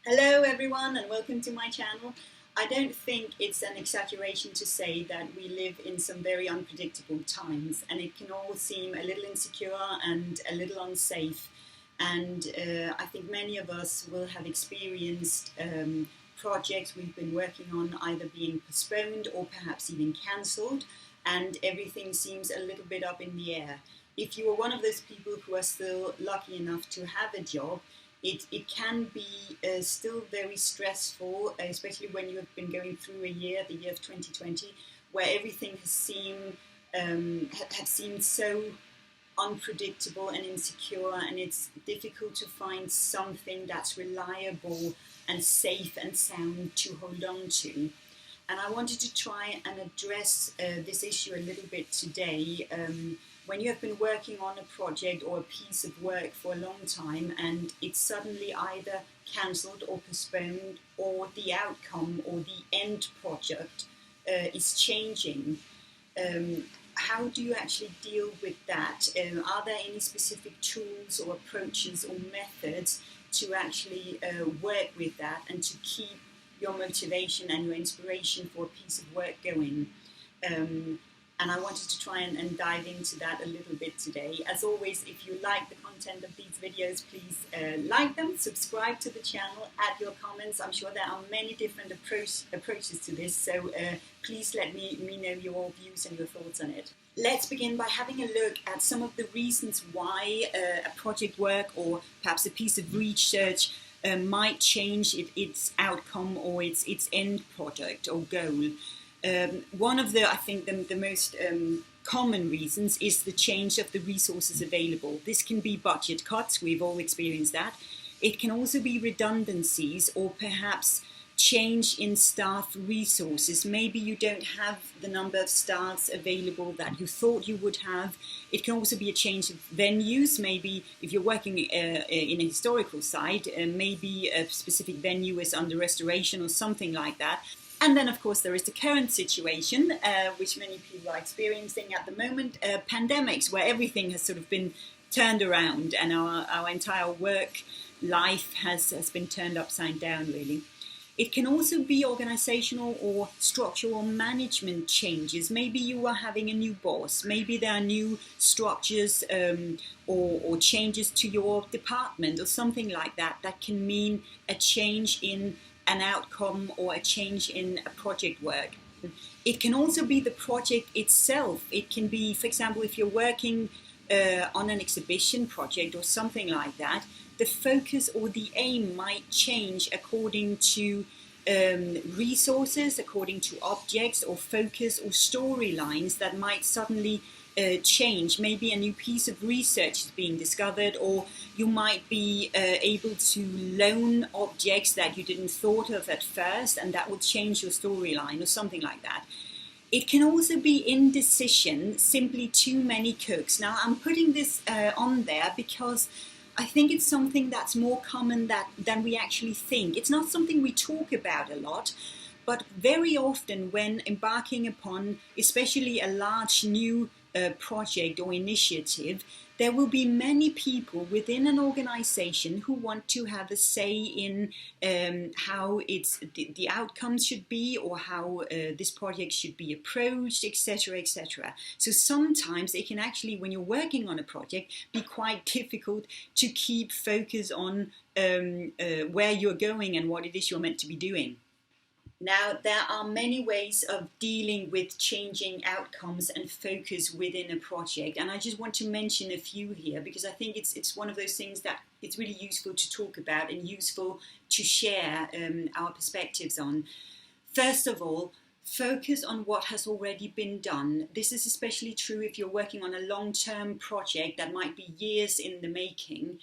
Hello everyone and welcome to my channel. I don't think it's an exaggeration to say that we live in some very unpredictable times, and it can all seem a little insecure and a little unsafe, and I think many of us will have experienced projects we've been working on either being postponed or perhaps even cancelled, and everything seems a little bit up in the air. If you are one of those people who are still lucky enough to have a job, it can be still very stressful, especially when you have been going through a year, the year of 2020, where everything has seemed have seemed so unpredictable and insecure, and it's difficult to find something that's reliable and safe and sound to hold on to. And I wanted to try and address this issue a little bit today. When you have been working on a project or a piece of work for a long time and it's suddenly either cancelled or postponed, or the outcome or the end project is changing, how do you actually deal with that? Are there any specific tools or approaches or methods to actually work with that and to keep your motivation and your inspiration for a piece of work going? And I wanted to try and dive into that a little bit today. As always, if you like the content of these videos, please like them, subscribe to the channel, add your comments. I'm sure there are many different approaches to this, so please let me know your views and your thoughts on it. Let's begin by having a look at some of the reasons why a project work or perhaps a piece of research might change its outcome or its end product or goal. One of I think the most common reasons is the change of the resources available. This can be budget cuts, we've all experienced that. It can also be redundancies or perhaps change in staff resources. Maybe you don't have the number of staffs available that you thought you would have. It can also be a change of venues. Maybe if you're working in a historical site, maybe a specific venue is under restoration or something like that. And then, of course, there is the current situation, which many people are experiencing at the moment, pandemics, where everything has sort of been turned around and our entire work life has been turned upside down, really. It can also be organizational or structural management changes. Maybe you are having a new boss. Maybe there are new structures or changes to your department or something like that. That can mean a change in an outcome or a change in a project work. It can also be the project itself. It can be, for example, if you're working on an exhibition project or something like that, the focus or the aim might change according to resources, according to objects or focus or storylines that might suddenly change. Maybe a new piece of research is being discovered, or you might be able to loan objects that you didn't thought of at first, and that will change your storyline or something like that. It can also be indecision, simply too many cooks. Now, I'm putting this on there because I think it's something that's more common than we actually think. It's not something we talk about a lot, but very often when embarking upon, especially a large new project or initiative, there will be many people within an organization who want to have a say in how the outcomes should be, or how this project should be approached, etc., etc. So sometimes it can actually, when you're working on a project, be quite difficult to keep focus on where you're going and what it is you're meant to be doing. Now, there are many ways of dealing with changing outcomes and focus within a project, and I just want to mention a few here because I think it's one of those things that it's really useful to talk about and useful to share our perspectives on. First of all, focus on what has already been done. This is especially true if you're working on a long-term project that might be years in the making.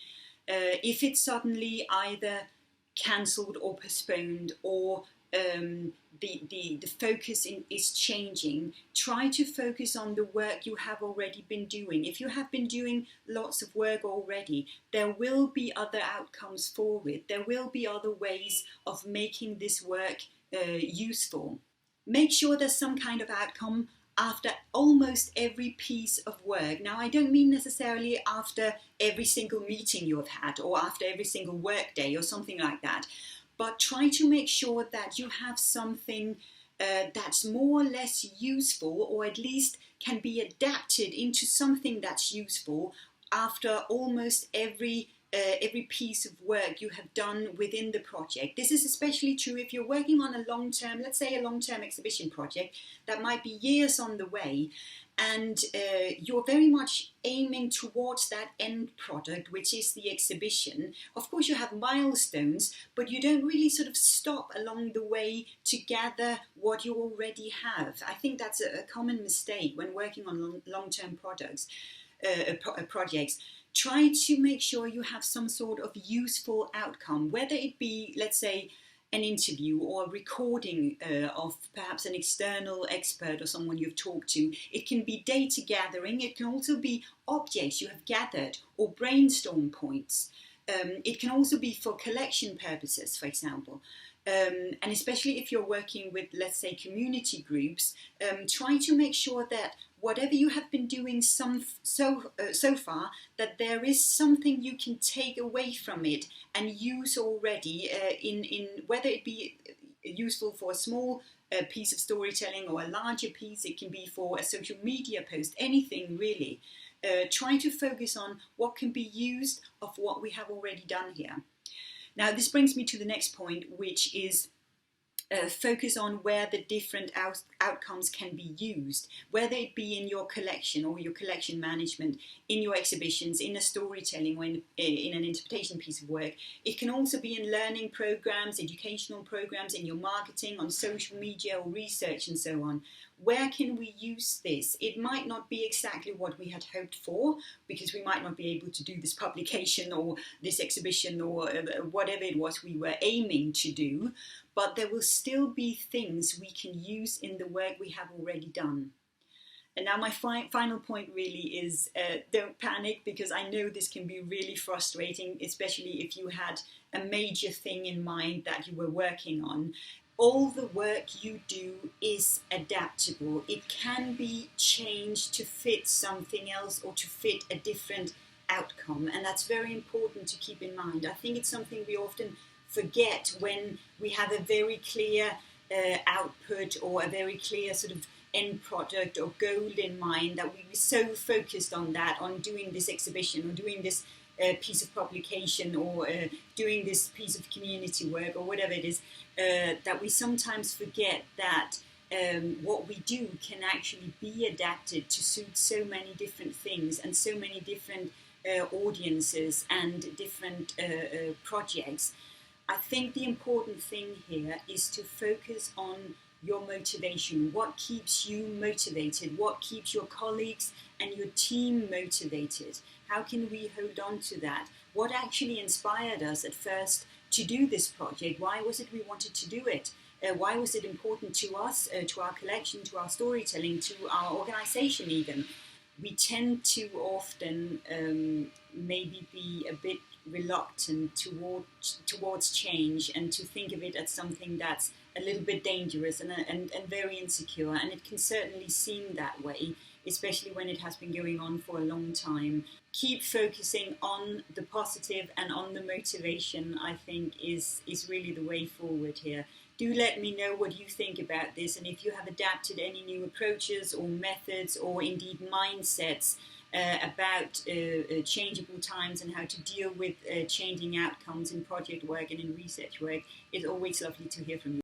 If it's suddenly either cancelled or postponed, or the focus is changing, try to focus on the work you have already been doing. If you have been doing lots of work already, there will be other outcomes for it. There will be other ways of making this work useful. Make sure there's some kind of outcome after almost every piece of work. Now, I don't mean necessarily after every single meeting you have had or after every single work day or something like that. but try to make sure that you have something that's more or less useful, or at least can be adapted into something that's useful after almost every piece of work you have done within the project. This is especially true if you're working on a long-term, let's say a long-term exhibition project that might be years on the way, and you're very much aiming towards that end product, which is the exhibition. Of course, you have milestones, but you don't really sort of stop along the way to gather what you already have. I think that's a common mistake when working on long-term projects. Try to make sure you have some sort of useful outcome, whether it be, let's say, an interview or a recording of perhaps an external expert or someone you've talked to. It can be data gathering. It can also be objects you have gathered or brainstorm points. It can also be for collection purposes, for example. And especially if you're working with, let's say, community groups, try to make sure that whatever you have been doing so far, that there is something you can take away from it and use already in whether it be useful for a small piece of storytelling or a larger piece. It can be for a social media post, anything really. Try to focus on what can be used of what we have already done here. Now, this brings me to the next point, which is focus on where the different outcomes can be used, whether it be in your collection or your collection management, in your exhibitions, in a storytelling or in an interpretation piece of work. It can also be in learning programs, educational programs, in your marketing, on social media or research and so on. Where can we use this? It might not be exactly what we had hoped for, because we might not be able to do this publication or this exhibition or whatever it was we were aiming to do, but there will still be things we can use in the work we have already done. And now my final point really is don't panic, because I know this can be really frustrating, especially if you had a major thing in mind that you were working on. All the work you do is adaptable. It can be changed to fit something else or to fit a different outcome. And that's very important to keep in mind. I think it's something we often forget when we have a very clear output or a very clear sort of end product or goal in mind, that we were so focused on that, on doing this exhibition or doing this piece of publication or doing this piece of community work or whatever it is, that we sometimes forget that what we do can actually be adapted to suit so many different things and so many different audiences and different projects. I think the important thing here is to focus on your motivation. What keeps you motivated? What keeps your colleagues and your team motivated? How can we hold on to that? What actually inspired us at first to do this project? Why was it we wanted to do it? Why was it important to us, to our collection, to our storytelling, to our organization even? We tend to often maybe be a bit reluctant towards change and to think of it as something that's a little bit dangerous and very insecure. And it can certainly seem that way, especially when it has been going on for a long time. Keep focusing on the positive and on the motivation, I think, is really the way forward here. Do let me know what you think about this, and if you have adapted any new approaches or methods or indeed mindsets about changeable times and how to deal with changing outcomes in project work and in research work. It's always lovely to hear from you.